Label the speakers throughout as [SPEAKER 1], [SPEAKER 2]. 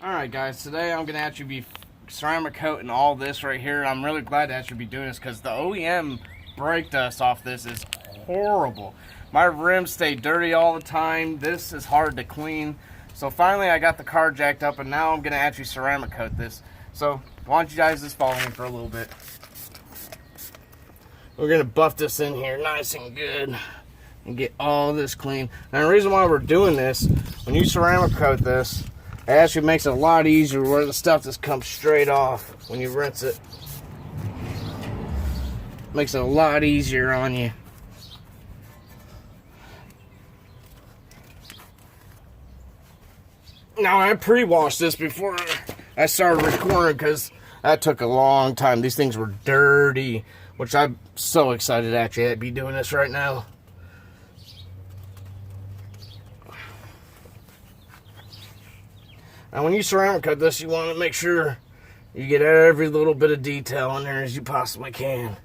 [SPEAKER 1] Alright guys, today I'm going to actually be ceramic coating all this right here. I'm really glad to actually be doing this because the OEM brake dust off this is horrible. My rims stay dirty all the time. This is hard to clean. So finally I got the car jacked up and now I'm going to actually ceramic coat this. So why don't you guys just follow me for a little bit. We're going to buff this in here nice and good and get all this clean. Now the reason why we're doing this, when you ceramic coat this, it actually makes it a lot easier where the stuff just comes straight off when you rinse it. Makes it a lot easier on you. Now I pre-washed this before I started recording because that took a long time. These things were dirty, which I'm so excited to actually be doing this right now. Now when you ceramic cut this, you want to make sure you get every little bit of detail in there as you possibly can.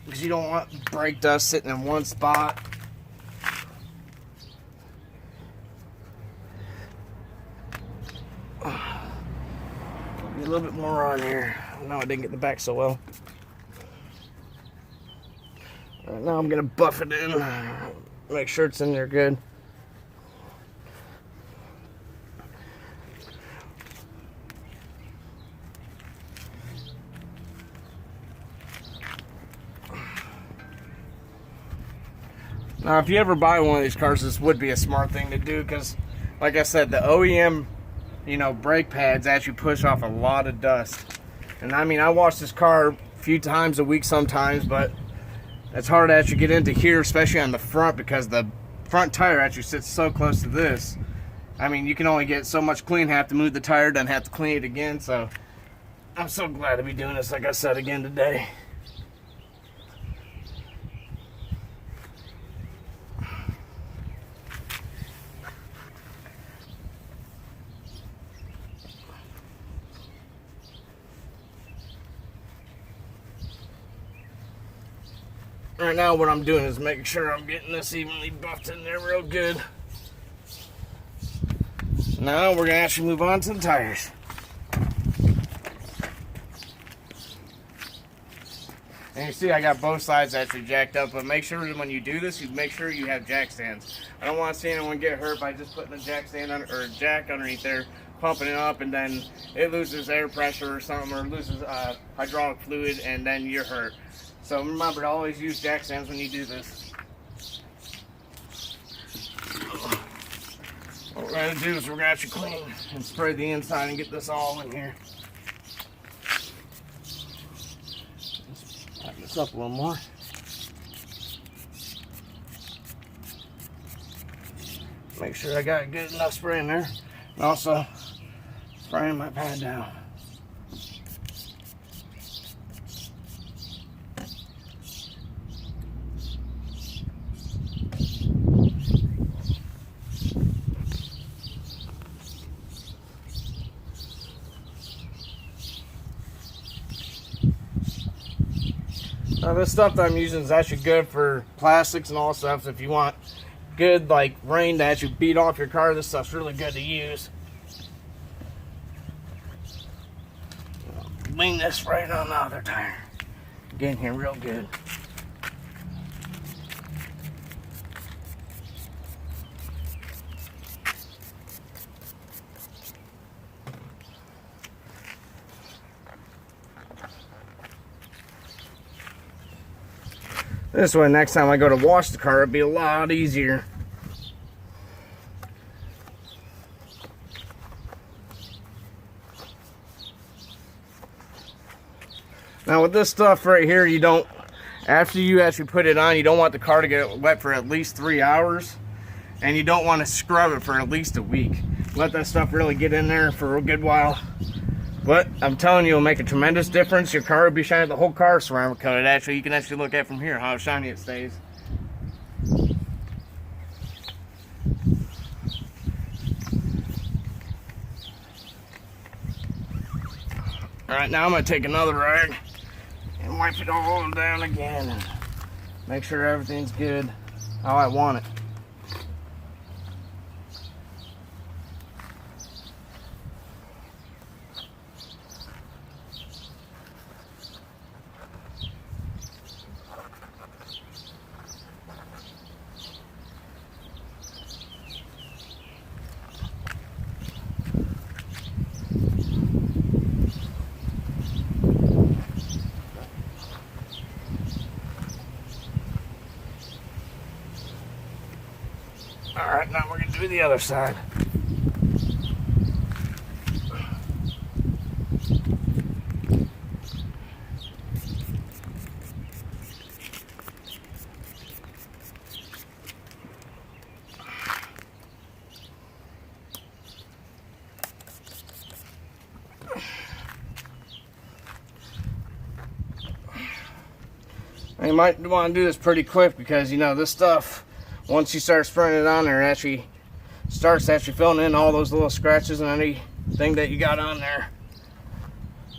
[SPEAKER 1] Because you don't want brake dust sitting in one spot. Get a little bit more on here. No, I didn't get the back so well. Right now I'm going to buff it in. Make sure it's in there good. Now, if you ever buy one of these cars, this would be a smart thing to do because, like I said, the OEM, brake pads actually push off a lot of dust. And I mean, I wash this car a few times a week sometimes, but it's hard to actually get into here, especially on the front because the front tire actually sits so close to this. I mean, you can only get so much clean, have to move the tire, then have to clean it again. So I'm so glad to be doing this, like I said, again today. Right now what I'm doing is making sure I'm getting this evenly buffed in there real good. Now we're going to actually move on to the tires. And you see I got both sides actually jacked up, but make sure when you do this, you make sure you have jack stands. I don't want to see anyone get hurt by just putting a jack stand on, or a jack underneath there, pumping it up, and then it loses air pressure or something, or loses hydraulic fluid, and then you're hurt. So remember to always use jack stands when you do this. What we're going to do is we're going to actually clean and spray the inside and get this all in here. Let's tighten this up a little more. Make sure I got good enough spray in there. And also spraying my pad down. Now this stuff that I'm using is actually good for plastics and all stuff. So if you want good rain to actually beat off your car, this stuff's really good to use. Lean this right on the other tire. Get in here real good. This way, next time I go to wash the car, it'll be a lot easier. Now with this stuff right here, you don't, after you actually put it on, you don't want the car to get wet for at least 3 hours. And you don't want to scrub it for at least a week. Let that stuff really get in there for a good while. But I'm telling you, it'll make a tremendous difference. Your car will be shiny. The whole car is ceramic coated. Actually, you can actually look at from here how shiny it stays. Alright, now I'm going to take another rag and wipe it all down again and make sure everything's good how I want it. do the other side. You might want to do this pretty quick because, you know, this stuff, once you start spraying it on there, it actually starts filling in all those little scratches and anything that you got on there.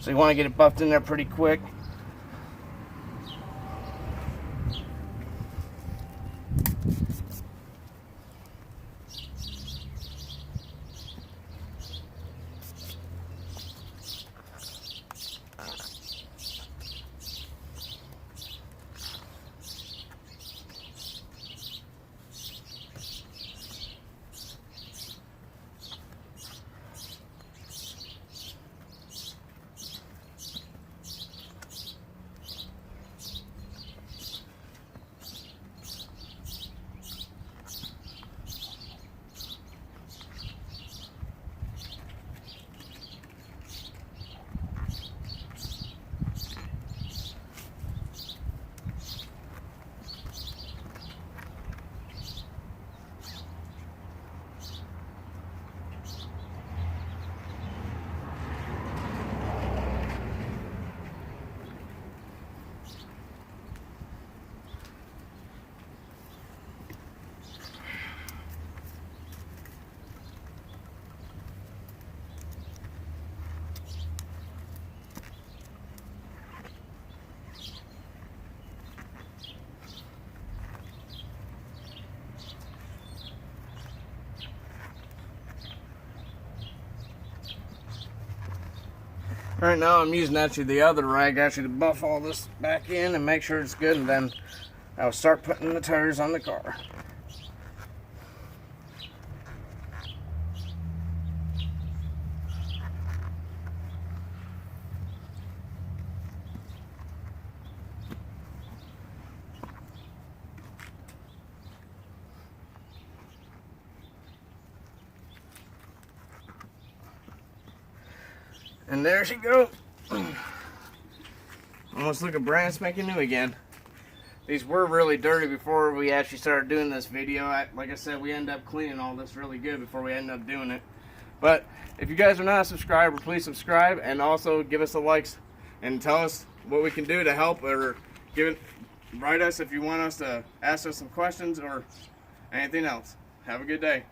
[SPEAKER 1] So you want to get it buffed in there pretty quick. Right now I'm using actually the other rag actually to buff all this back in and make sure it's good, and then I'll start putting the tires on the car. And there she goes. Almost looking brand spanking new again. These were really dirty before we actually started doing this video. Like I said, we ended up cleaning all this really good before we ended up doing it. But if you guys are not a subscriber, please subscribe, and also give us the likes and tell us what we can do to help, or write us if you want us to ask us some questions or anything else. Have a good day.